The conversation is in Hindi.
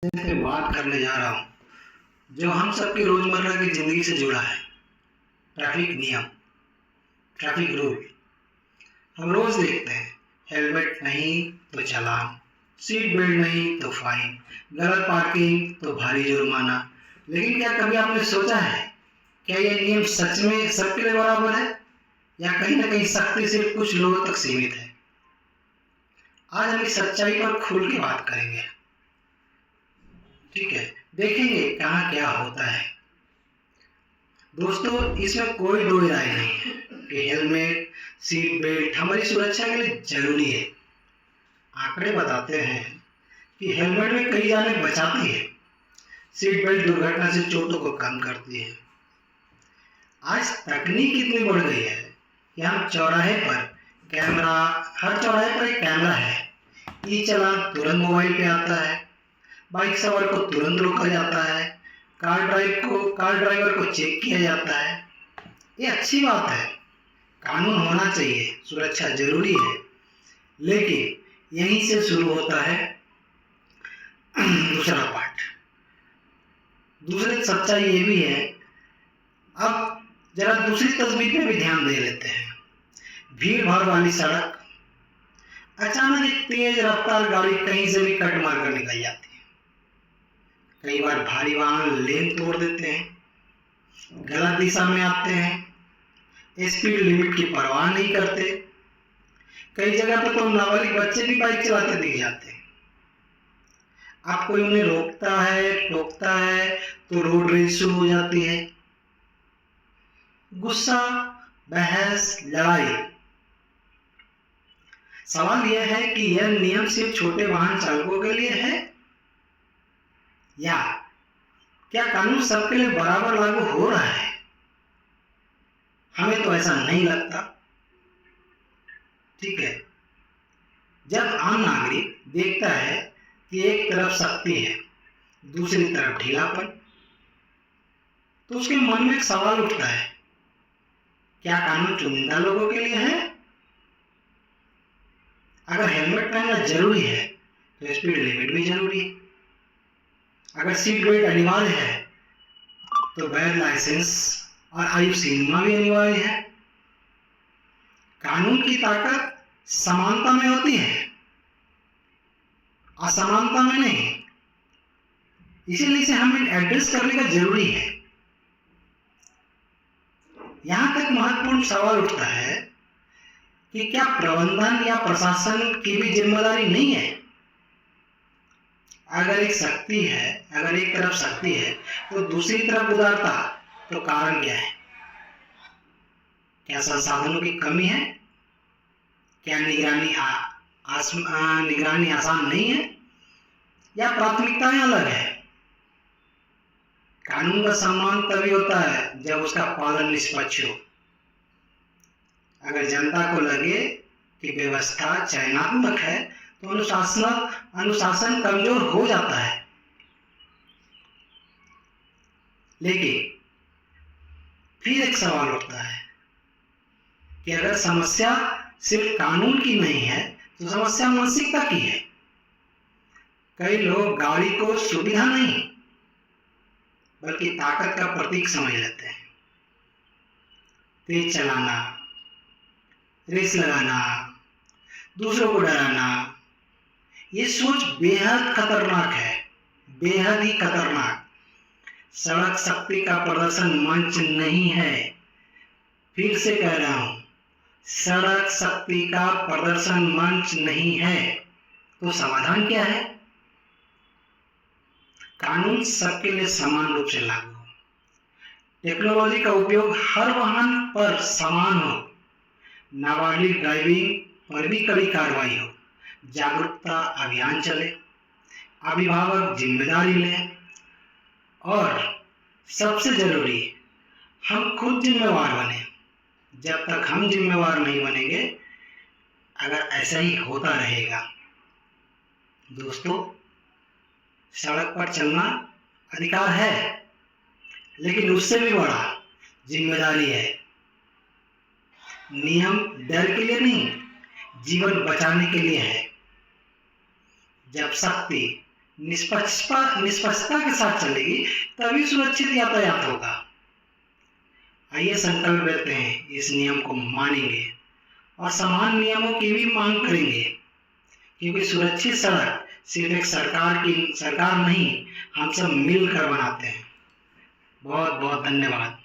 से बात करने जा रहा हूँ जो हम सबकी रोजमर्रा की जिंदगी से जुड़ा है। ट्रैफिक नियम, ट्रैफिक रूल। हम रोज देखते हैं, हेलमेट नहीं तो चालान, सीट बेल्ट नहीं तो फाइन, गलत पार्किंग तो भारी जुर्माना। लेकिन क्या कभी आपने सोचा है, क्या ये नियम सच में सबके लिए बराबर है या कहीं ना कहीं सख्ती सिर्फ कुछ लोगों तक सीमित है? आज हम इस सच्चाई पर खुल के बात करेंगे। ठीक है, देखेंगे कहाँ क्या होता है। दोस्तों, इसमें कोई दो राय नहीं है कि हेलमेट, सीट बेल्ट हमारी सुरक्षा के लिए जरूरी है। आंकड़े बताते हैं कि हेलमेट में कई जाने बचाती है, सीट बेल्ट दुर्घटना से चोटों को कम करती है। आज तकनीक इतनी बढ़ गई है कि हम चौराहे पर कैमरा, हर चौराहे पर एक कैमरा है। ई चालान तुरंत मोबाइल पे आता है, बाइक सवार को तुरंत रोका जाता है, कार ड्राइवर को चेक किया जाता है। ये अच्छी बात है, कानून होना चाहिए, सुरक्षा जरूरी है। लेकिन यहीं से शुरू होता है दूसरा पार्ट। दूसरी सच्चाई ये भी है, अब जरा दूसरी तस्वीर पे भी ध्यान दे लेते हैं। भीड़ भाड़ वाली सड़क, अचानक एक तेज रफ्तार गाड़ी कहीं से भी कट मार कर निकल जाती है। कई बार भारी वाहन लेन तोड़ देते हैं, गलत दिशा में आते हैं, स्पीड लिमिट की परवाह नहीं करते। कई जगह पर तो नाबालिग बच्चे भी बाइक चलाते दिख जाते हैं। अब कोई उन्हें रोकता है, टोकता है तो रोड रेज शुरू हो जाती है। गुस्सा, बहस, लड़ाई। सवाल यह है कि यह नियम सिर्फ छोटे वाहन चालकों के लिए है या क्या कानून सबके लिए बराबर लागू हो रहा है? हमें तो ऐसा नहीं लगता। ठीक है, जब आम नागरिक देखता है कि एक तरफ सख्ती है, दूसरी तरफ ढीलापन, तो उसके मन में एक सवाल उठता है, क्या कानून चुनिंदा लोगों के लिए है? अगर हेलमेट पहनना जरूरी है तो स्पीड लिमिट भी जरूरी है। अगर सीट बेल्ट अनिवार्य है तो वैध लाइसेंस और आयु सीमा भी अनिवार्य है। कानून की ताकत समानता में होती है, असमानता में नहीं। इसीलिए इसे हमें एड्रेस करने का जरूरी है। यहां तक महत्वपूर्ण सवाल उठता है कि क्या प्रबंधन या प्रशासन की भी जिम्मेदारी नहीं है? अगर एक तरफ सख्ती है तो दूसरी तरफ उदारता, तो कारण क्या है? क्या संसाधनों की कमी है? क्या निगरानी आसान नहीं है या प्राथमिकताएं अलग है? कानून का सम्मान तभी होता है जब उसका पालन निष्पक्ष हो। अगर जनता को लगे कि व्यवस्था चयनात्मक है तो अनुशासन कमजोर हो जाता है। लेकिन फिर एक सवाल उठता है कि अगर समस्या सिर्फ कानून की नहीं है तो समस्या मानसिकता की है। कई लोग गाड़ी को सुविधा नहीं बल्कि ताकत का प्रतीक समझ लेते हैं। तेज चलाना, रेस लगाना, दूसरों को डराना, ये सोच बेहद खतरनाक है, बेहद ही खतरनाक। सड़क शक्ति का प्रदर्शन मंच नहीं है। फिर से कह रहा हूं, सड़क शक्ति का प्रदर्शन मंच नहीं है। तो समाधान क्या है? कानून सबके लिए समान रूप से लागू हो, टेक्नोलॉजी का उपयोग हर वाहन पर समान हो, नाबालिग ड्राइविंग पर भी कड़ी कार्रवाई हो, जागरूकता अभियान चले, अभिभावक जिम्मेदारी लें और सबसे जरूरी, हम खुद जिम्मेवार बने। जब तक हम जिम्मेवार नहीं बनेंगे, अगर ऐसा ही होता रहेगा, दोस्तों, सड़क पर चलना अधिकार है, लेकिन उससे भी बड़ा जिम्मेदारी है। नियम डर के लिए नहीं, जीवन बचाने के लिए है। जब शक्ति निष्पक्षता के साथ चलेगी तभी सुरक्षित यातायात होगा। आइए संकल्प लेते हैं, इस नियम को मानेंगे और समान नियमों की भी मांग करेंगे, क्योंकि सुरक्षित सड़क सिर्फ एक सरकार नहीं, हम सब मिलकर बनाते हैं। बहुत बहुत धन्यवाद।